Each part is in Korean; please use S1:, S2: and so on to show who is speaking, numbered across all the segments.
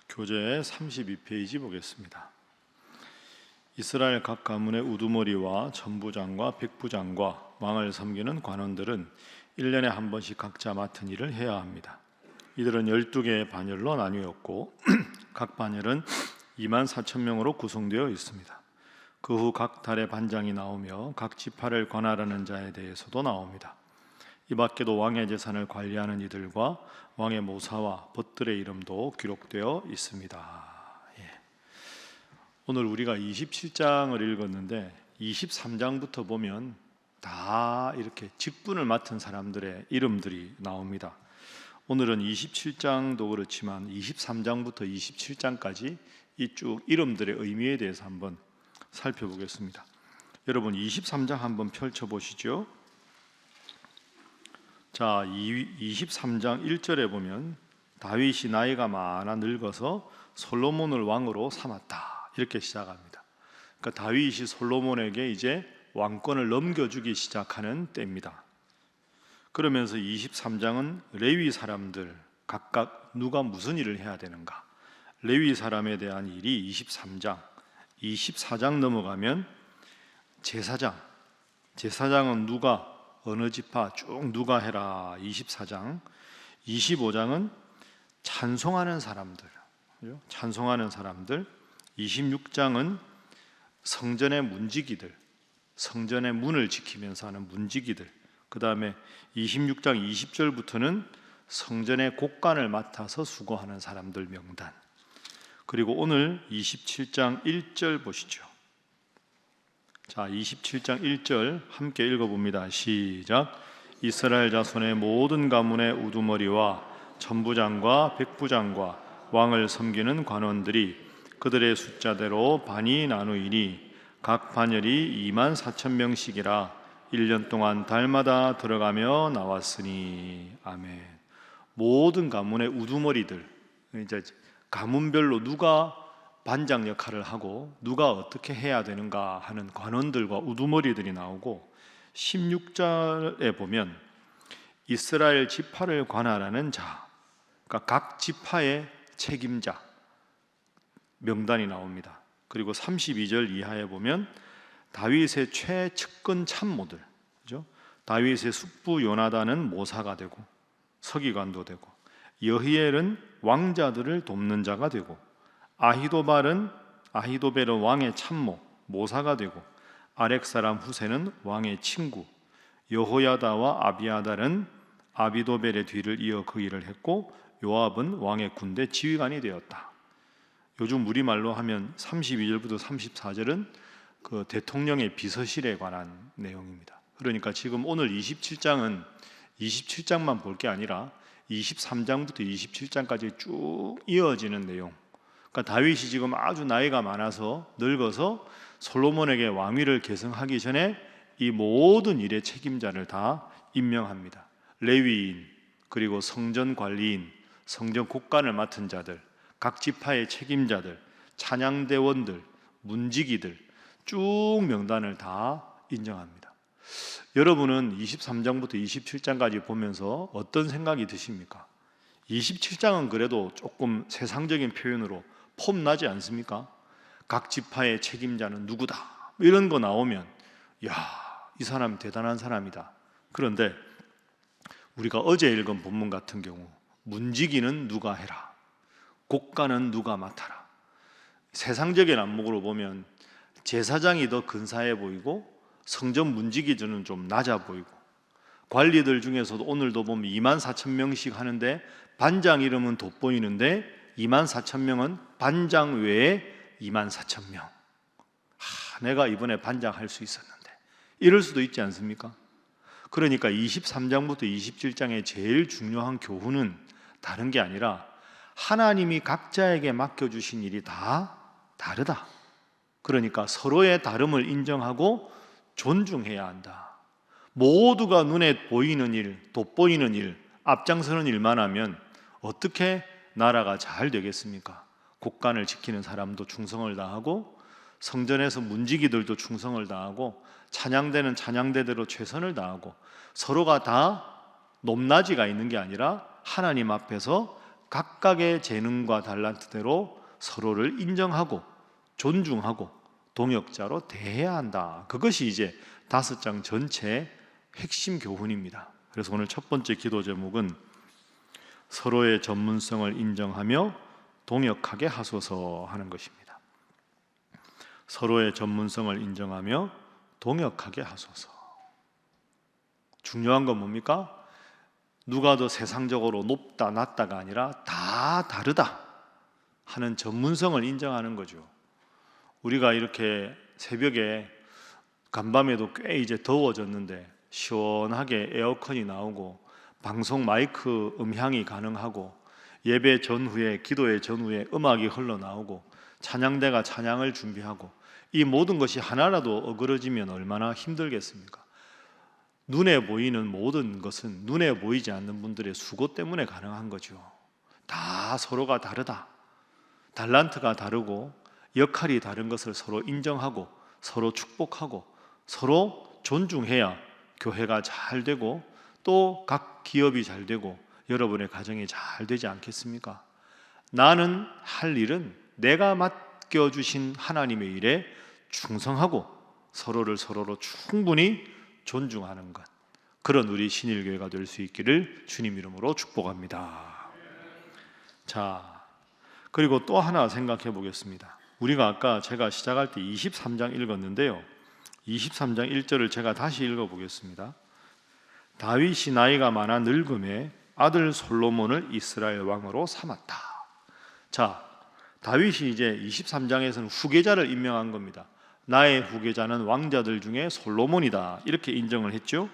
S1: 교재 32페이지 보겠습니다. 이스라엘 각 가문의 우두머리와 천부장과 백부장과 왕을 섬기는 관원들은 1년에 한 번씩 각자 맡은 일을 해야 합니다. 이들은 12개의 반열로 나뉘었고 각 반열은 24,000명으로 구성되어 있습니다. 그 후 각 달의 반장이 나오며 각 지파를 관할하는 자에 대해서도 나옵니다. 이 밖에도 왕의 재산을 관리하는 이들과 왕의 모사와 벗들의 이름도 기록되어 있습니다. 오늘 우리가 27장을 읽었는데 23장부터 보면 다 이렇게 직분을 맡은 사람들의 이름들이 나옵니다. 오늘은 27장도 그렇지만 23장부터 27장까지 이 쭉 이름들의 의미에 대해서 한번 살펴보겠습니다. 여러분 23장 한번 펼쳐보시죠. 자, 23장 1절에 보면 다윗이 나이가 많아 늙어서 솔로몬을 왕으로 삼았다 이렇게 시작합니다. 그러니까 다윗이 솔로몬에게 이제 왕권을 넘겨주기 시작하는 때입니다. 그러면서 23장은 레위 사람들 각각 누가 무슨 일을 해야 되는가, 레위 사람에 대한 일이 23장, 24장 넘어가면 제사장은 누가 어느 지파 쭉 누가 해라 24장, 25장은 찬송하는 사람들, 26장은 성전의 문지기들, 성전의 문을 지키면서 하는 문지기들, 그 다음에 26장 20절부터는 성전의 곡간을 맡아서 수고하는 사람들 명단, 그리고 오늘 27장 1절 보시죠. 자, 27장 1절 함께 읽어봅니다. 시작. 이스라엘 자손의 모든 가문의 우두머리와 천부장과 백부장과 왕을 섬기는 관원들이 그들의 숫자대로 반이 나누이니 각 반열이 24,000명씩이라 1년 동안 달마다 들어가며 나왔으니. 아멘. 모든 가문의 우두머리들, 이제 가문별로 누가 반장 역할을 하고 누가 어떻게 해야 되는가 하는 관원들과 우두머리들이 나오고, 16절에 보면 이스라엘 지파를 관할하는 자, 그러니까 각 지파의 책임자 명단이 나옵니다. 그리고 32절 이하에 보면 다윗의 최측근 참모들, 그죠? 다윗의 숙부 요나단은 모사가 되고 서기관도 되고, 여히엘은 왕자들을 돕는 자가 되고, 아히도벨은 왕의 참모 모사가 되고, 아렉 사람 후세는 왕의 친구, 여호야다와 아비아달은 아비도벨의 뒤를 이어 그 일을 했고, 요압은 왕의 군대 지휘관이 되었다. 요즘 우리말로 하면 32절부터 34절은 그 대통령의 비서실에 관한 내용입니다. 그러니까 지금 오늘 27장은 27장만 볼 게 아니라 23장부터 27장까지 쭉 이어지는 내용. 그러니까 다윗이 지금 아주 나이가 많아서 늙어서 솔로몬에게 왕위를 계승하기 전에 이 모든 일의 책임자를 다 임명합니다. 레위인, 그리고 성전 관리인, 성전 곡간을 맡은 자들, 각 지파의 책임자들, 찬양대원들, 문지기들 쭉 명단을 다 인정합니다. 여러분은 23장부터 27장까지 보면서 어떤 생각이 드십니까? 27장은 그래도 조금 세상적인 표현으로 폼나지 않습니까? 각 지파의 책임자는 누구다 이런 거 나오면 야, 이 사람 대단한 사람이다. 그런데 우리가 어제 읽은 본문 같은 경우 문지기는 누가 해라, 곡간은 누가 맡아라, 세상적인 안목으로 보면 제사장이 더 근사해 보이고 성전 문지기들은 좀 낮아 보이고, 관리들 중에서도 오늘도 보면 24,000명씩 하는데 반장 이름은 돋보이는데 24,000명은 반장 외에 24,000명. 내가 이번에 반장할 수 있었는데 이럴 수도 있지 않습니까? 그러니까 23장부터 27장의 제일 중요한 교훈은 다른 게 아니라 하나님이 각자에게 맡겨주신 일이 다 다르다. 그러니까 서로의 다름을 인정하고 존중해야 한다. 모두가 눈에 보이는 일, 돋보이는 일, 앞장서는 일만 하면 어떻게 나라가 잘 되겠습니까? 곡간을 지키는 사람도 충성을 다하고, 성전에서 문지기들도 충성을 다하고, 찬양대는 찬양대대로 최선을 다하고, 서로가 다 높낮이가 있는 게 아니라 하나님 앞에서 각각의 재능과 달란트대로 서로를 인정하고 존중하고 동역자로 대해야 한다. 그것이 이제 5장 전체의 핵심 교훈입니다. 그래서 오늘 첫 번째 기도 제목은 서로의 전문성을 인정하며 동역하게 하소서 하는 것입니다. 서로의 전문성을 인정하며 동역하게 하소서. 중요한 건 뭡니까? 누가 더 세상적으로 높다 낮다가 아니라 다 다르다 하는 전문성을 인정하는 거죠. 우리가 이렇게 새벽에 간밤에도 꽤 이제 더워졌는데 시원하게 에어컨이 나오고 방송 마이크 음향이 가능하고 예배 전후에 기도의 전후에 음악이 흘러나오고 찬양대가 찬양을 준비하고 이 모든 것이 하나라도 어그러지면 얼마나 힘들겠습니까? 눈에 보이는 모든 것은 눈에 보이지 않는 분들의 수고 때문에 가능한 거죠. 다 서로가 다르다. 달란트가 다르고 역할이 다른 것을 서로 인정하고 서로 축복하고 서로 존중해야 교회가 잘 되고 또 각 기업이 잘 되고 여러분의 가정이 잘 되지 않겠습니까? 나는 할 일은 내가 맡겨주신 하나님의 일에 충성하고 서로를 서로로 충분히 존중하는 것, 그런 우리 신일교회가 될 수 있기를 주님 이름으로 축복합니다. 자, 그리고 또 하나 생각해 보겠습니다. 우리가 아까 제가 시작할 때 23장 읽었는데요, 23장 1절을 제가 다시 읽어보겠습니다. 다윗이 나이가 많아 늙음에 아들 솔로몬을 이스라엘 왕으로 삼았다. 자, 다윗이 이제 23장에서는 후계자를 임명한 겁니다. 나의 후계자는 왕자들 중에 솔로몬이다, 이렇게 인정을 했죠.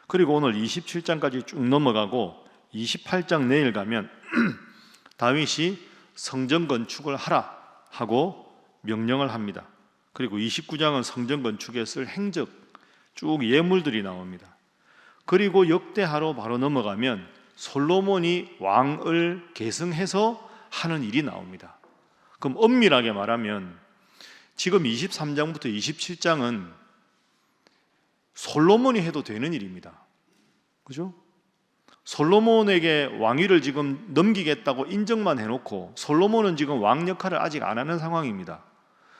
S1: 그리고 오늘 27장까지 쭉 넘어가고 28장 내일 가면 다윗이 성전 건축을 하라 하고 명령을 합니다. 그리고 29장은 성전 건축에 쓸 행적, 쭉 예물들이 나옵니다. 그리고 역대하로 바로 넘어가면 솔로몬이 왕을 계승해서 하는 일이 나옵니다. 그럼 엄밀하게 말하면 지금 23장부터 27장은 솔로몬이 해도 되는 일입니다. 그죠? 솔로몬에게 왕위를 지금 넘기겠다고 인정만 해놓고 솔로몬은 지금 왕 역할을 아직 안 하는 상황입니다.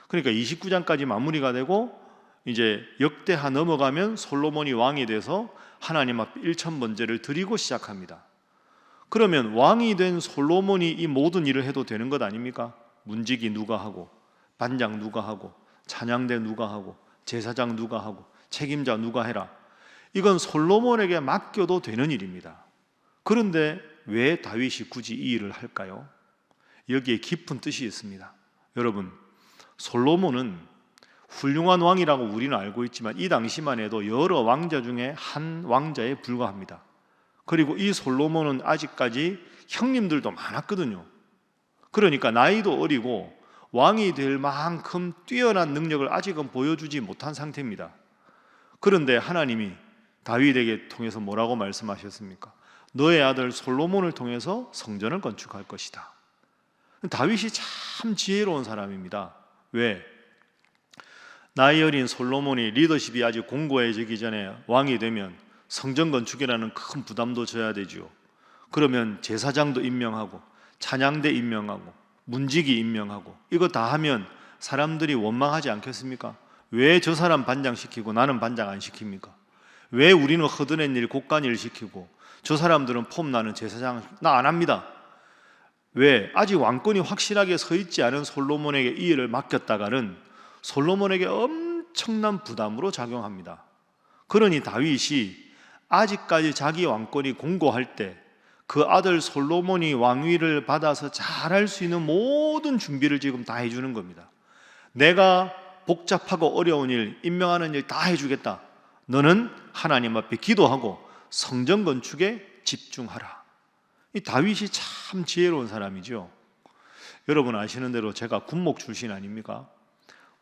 S1: 그러니까 29장까지 마무리가 되고 이제 역대하 넘어가면 솔로몬이 왕이 돼서 하나님 앞에 일천번제를 드리고 시작합니다. 그러면 왕이 된 솔로몬이 이 모든 일을 해도 되는 것 아닙니까? 문지기 누가 하고, 반장 누가 하고, 찬양대 누가 하고, 제사장 누가 하고, 책임자 누가 해라. 이건 솔로몬에게 맡겨도 되는 일입니다. 그런데 왜 다윗이 굳이 이 일을 할까요? 여기에 깊은 뜻이 있습니다. 여러분, 솔로몬은 훌륭한 왕이라고 우리는 알고 있지만 이 당시만 해도 여러 왕자 중에 한 왕자에 불과합니다. 그리고 이 솔로몬은 아직까지 형님들도 많았거든요. 그러니까 나이도 어리고 왕이 될 만큼 뛰어난 능력을 아직은 보여주지 못한 상태입니다. 그런데 하나님이 다윗에게 통해서 뭐라고 말씀하셨습니까? 너의 아들 솔로몬을 통해서 성전을 건축할 것이다. 다윗이 참 지혜로운 사람입니다. 왜? 나이 어린 솔로몬이 리더십이 아직 공고해지기 전에 왕이 되면 성전 건축이라는 큰 부담도 져야 되죠. 그러면 제사장도 임명하고 찬양대 임명하고 문지기 임명하고 이거 다 하면 사람들이 원망하지 않겠습니까? 왜 저 사람 반장시키고 나는 반장 안 시킵니까? 왜 우리는 허드렛 일 곡간 일 시키고 저 사람들은 폼나는 제사장 나 안 합니다. 왜? 아직 왕권이 확실하게 서 있지 않은 솔로몬에게 이 일을 맡겼다가는 솔로몬에게 엄청난 부담으로 작용합니다. 그러니 다윗이 아직까지 자기 왕권이 공고할 때 그 아들 솔로몬이 왕위를 받아서 잘할 수 있는 모든 준비를 지금 다 해주는 겁니다. 내가 복잡하고 어려운 일, 임명하는 일 다 해주겠다. 너는 하나님 앞에 기도하고 성전 건축에 집중하라. 이 다윗이 참 지혜로운 사람이죠. 여러분 아시는 대로 제가 군목 출신 아닙니까?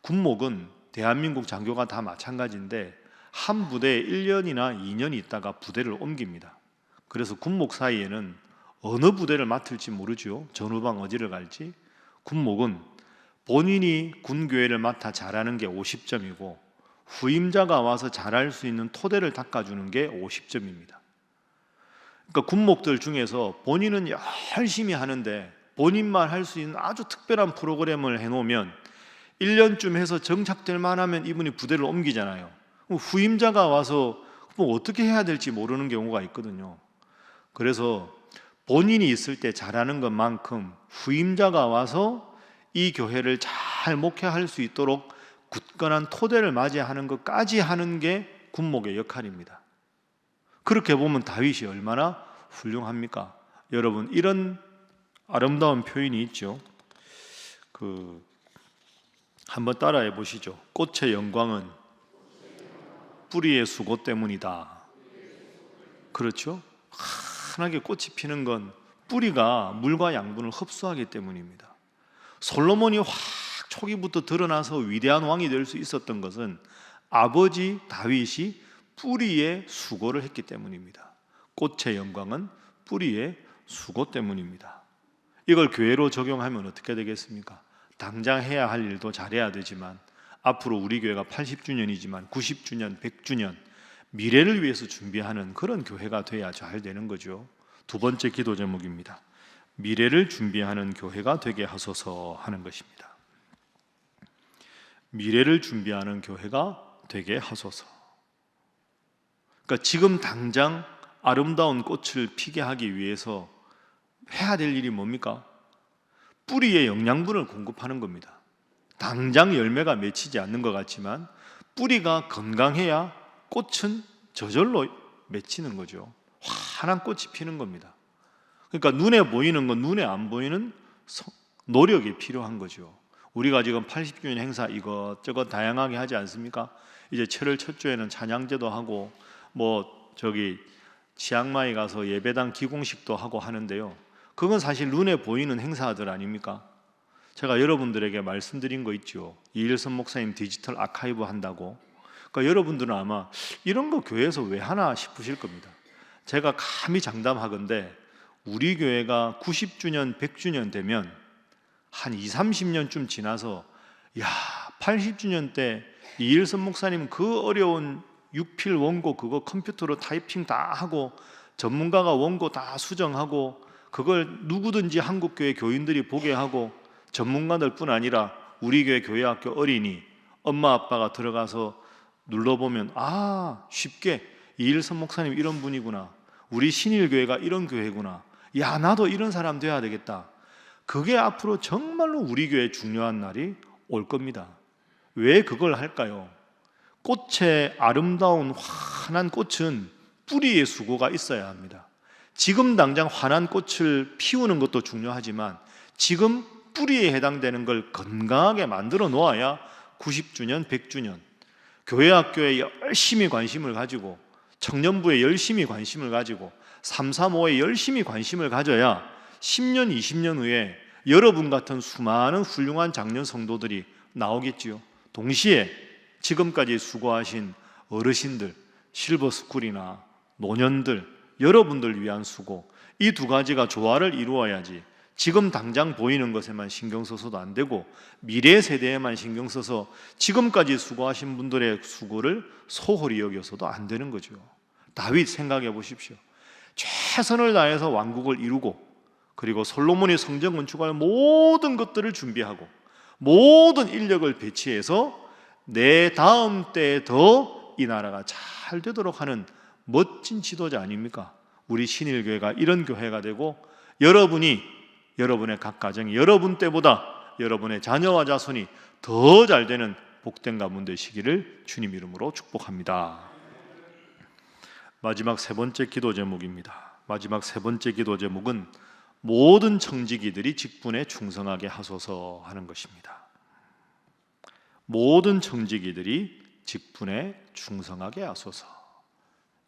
S1: 군목은 대한민국 장교가 다 마찬가지인데 한 부대에 1년이나 2년 있다가 부대를 옮깁니다. 그래서 군목 사이에는 어느 부대를 맡을지 모르죠. 전후방 어디를 갈지. 군목은 본인이 군교회를 맡아 잘하는 게 50점이고 후임자가 와서 잘할 수 있는 토대를 닦아주는 게 50점입니다. 그러니까 군목들 중에서 본인은 열심히 하는데 본인만 할 수 있는 아주 특별한 프로그램을 해놓으면 1년쯤 해서 정착될 만하면 이분이 부대를 옮기잖아요. 후임자가 와서 뭐 어떻게 해야 될지 모르는 경우가 있거든요. 그래서 본인이 있을 때 잘하는 것만큼 후임자가 와서 이 교회를 잘 목회할 수 있도록 굳건한 토대를 맞이하는 것까지 하는 게 군목의 역할입니다. 그렇게 보면 다윗이 얼마나 훌륭합니까? 여러분, 이런 아름다운 표현이 있죠. 한번 따라해 보시죠. 꽃의 영광은 뿌리의 수고 때문이다. 그렇죠? 환하게 꽃이 피는 건 뿌리가 물과 양분을 흡수하기 때문입니다. 솔로몬이 확 초기부터 드러나서 위대한 왕이 될 수 있었던 것은 아버지 다윗이 뿌리의 수고를 했기 때문입니다. 꽃의 영광은 뿌리의 수고 때문입니다. 이걸 교회로 적용하면 어떻게 되겠습니까? 당장 해야 할 일도 잘해야 되지만 앞으로 우리 교회가 80주년이지만 90주년, 100주년 미래를 위해서 준비하는 그런 교회가 돼야 잘 되는 거죠. 두 번째 기도 제목입니다. 미래를 준비하는 교회가 되게 하소서 하는 것입니다. 미래를 준비하는 교회가 되게 하소서. 그러니까 지금 당장 아름다운 꽃을 피게 하기 위해서 해야 될 일이 뭡니까? 뿌리에 영양분을 공급하는 겁니다. 당장 열매가 맺히지 않는 것 같지만 뿌리가 건강해야 꽃은 저절로 맺히는 거죠. 환한 꽃이 피는 겁니다. 그러니까 눈에 보이는 건 눈에 안 보이는 노력이 필요한 거죠. 우리가 지금 80주년 행사 이것저것 다양하게 하지 않습니까? 이제 7월 첫 주에는 찬양제도 하고 치앙마이 가서 예배당 기공식도 하고 하는데요. 그건 사실 눈에 보이는 행사들 아닙니까? 제가 여러분들에게 말씀드린 거 있죠. 이일선 목사님 디지털 아카이브 한다고. 그러니까 여러분들은 아마 이런 거 교회에서 왜 하나 싶으실 겁니다. 제가 감히 장담하건대 우리 교회가 90주년, 100주년 되면 한 20-30년쯤 지나서 80주년 때 이일선 목사님 그 어려운 6필 원고 그거 컴퓨터로 타이핑 다 하고 전문가가 원고 다 수정하고 그걸 누구든지 한국교회 교인들이 보게 하고 전문가들 뿐 아니라 우리 교회 교회학교 어린이 엄마 아빠가 들어가서 눌러보면 쉽게 이일선 목사님 이런 분이구나, 우리 신일교회가 이런 교회구나, 나도 이런 사람 돼야 되겠다. 그게 앞으로 정말로 우리 교회에 중요한 날이 올 겁니다. 왜 그걸 할까요? 꽃의 아름다운 환한 꽃은 뿌리의 수고가 있어야 합니다. 지금 당장 환한 꽃을 피우는 것도 중요하지만 지금 뿌리에 해당되는 걸 건강하게 만들어 놓아야 90주년, 100주년 교회학교에 열심히 관심을 가지고 청년부에 열심히 관심을 가지고 335에 열심히 관심을 가져야 10년, 20년 후에 여러분 같은 수많은 훌륭한 장년 성도들이 나오겠지요. 동시에 지금까지 수고하신 어르신들, 실버스쿨이나 노년들, 여러분들 위한 수고, 이 두 가지가 조화를 이루어야지 지금 당장 보이는 것에만 신경 써서도 안 되고 미래 세대에만 신경 써서 지금까지 수고하신 분들의 수고를 소홀히 여겨서도 안 되는 거죠. 다윗 생각해 보십시오. 최선을 다해서 왕국을 이루고 그리고 솔로몬이 성전 건축할 모든 것들을 준비하고 모든 인력을 배치해서 내 다음 때에 더 이 나라가 잘 되도록 하는 멋진 지도자 아닙니까? 우리 신일교회가 이런 교회가 되고 여러분이 여러분의 각 가정이 여러분 때보다 여러분의 자녀와 자손이 더 잘 되는 복된 가문 되시기를 주님 이름으로 축복합니다. 마지막 세 번째 기도 제목입니다. 마지막 세 번째 기도 제목은 모든 청지기들이 직분에 충성하게 하소서 하는 것입니다. 모든 청지기들이 직분에 충성하게 하소서.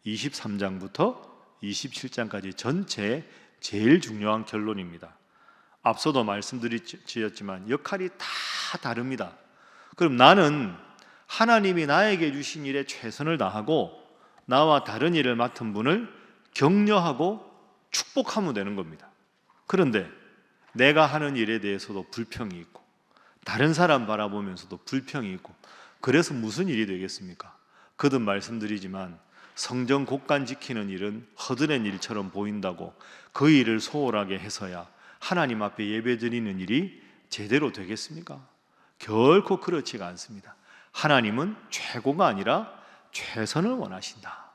S1: 23장부터 27장까지 전체의 제일 중요한 결론입니다. 앞서도 말씀드렸지만 역할이 다 다릅니다. 그럼 나는 하나님이 나에게 주신 일에 최선을 다하고 나와 다른 일을 맡은 분을 격려하고 축복하면 되는 겁니다. 그런데 내가 하는 일에 대해서도 불평이 있고 다른 사람 바라보면서도 불평이 있고 그래서 무슨 일이 되겠습니까? 거듭 말씀드리지만 성전 곳간 지키는 일은 허드렛 일처럼 보인다고 그 일을 소홀하게 해서야 하나님 앞에 예배드리는 일이 제대로 되겠습니까? 결코 그렇지가 않습니다. 하나님은 최고가 아니라 최선을 원하신다.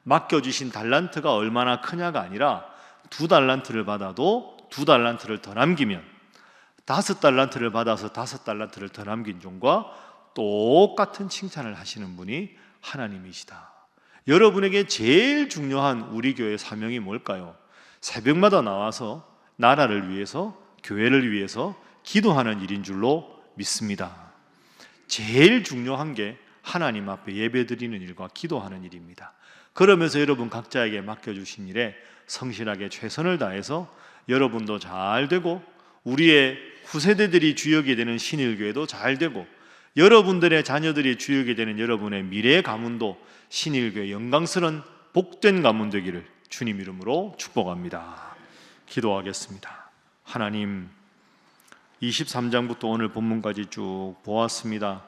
S1: 맡겨주신 달란트가 얼마나 크냐가 아니라 2달란트를 받아도 2달란트를 더 남기면 5달란트를 받아서 5달란트를 더 남긴 종과 똑같은 칭찬을 하시는 분이 하나님이시다. 여러분에게 제일 중요한 우리 교회 사명이 뭘까요? 새벽마다 나와서 나라를 위해서, 교회를 위해서 기도하는 일인 줄로 믿습니다. 제일 중요한 게 하나님 앞에 예배드리는 일과 기도하는 일입니다. 그러면서 여러분 각자에게 맡겨주신 일에 성실하게 최선을 다해서 여러분도 잘 되고 우리의 후세대들이 주역이 되는 신일교회도 잘 되고 여러분들의 자녀들이 주역이 되는 여러분의 미래의 가문도 신일교회 영광스러운 복된 가문 되기를 주님 이름으로 축복합니다. 기도하겠습니다. 하나님, 23장부터 오늘 본문까지 쭉 보았습니다.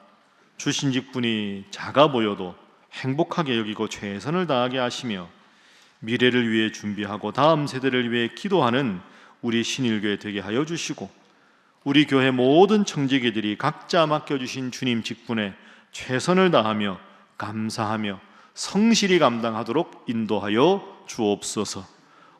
S1: 주신 직분이 작아 보여도 행복하게 여기고 최선을 다하게 하시며 미래를 위해 준비하고 다음 세대를 위해 기도하는 우리 신일교회 되게 하여 주시고 우리 교회 모든 청지기들이 각자 맡겨주신 주님 직분에 최선을 다하며 감사하며 성실히 감당하도록 인도하여 주옵소서.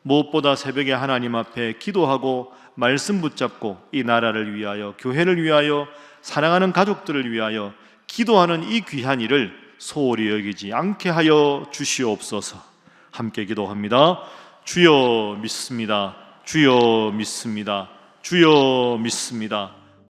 S1: 무엇보다 새벽에 하나님 앞에 기도하고 말씀 붙잡고 이 나라를 위하여, 교회를 위하여, 사랑하는 가족들을 위하여 기도하는 이 귀한 일을 소홀히 여기지 않게 하여 주시옵소서. 함께 기도합니다. 주여 믿습니다. 주여 믿습니다. 주여 믿습니다.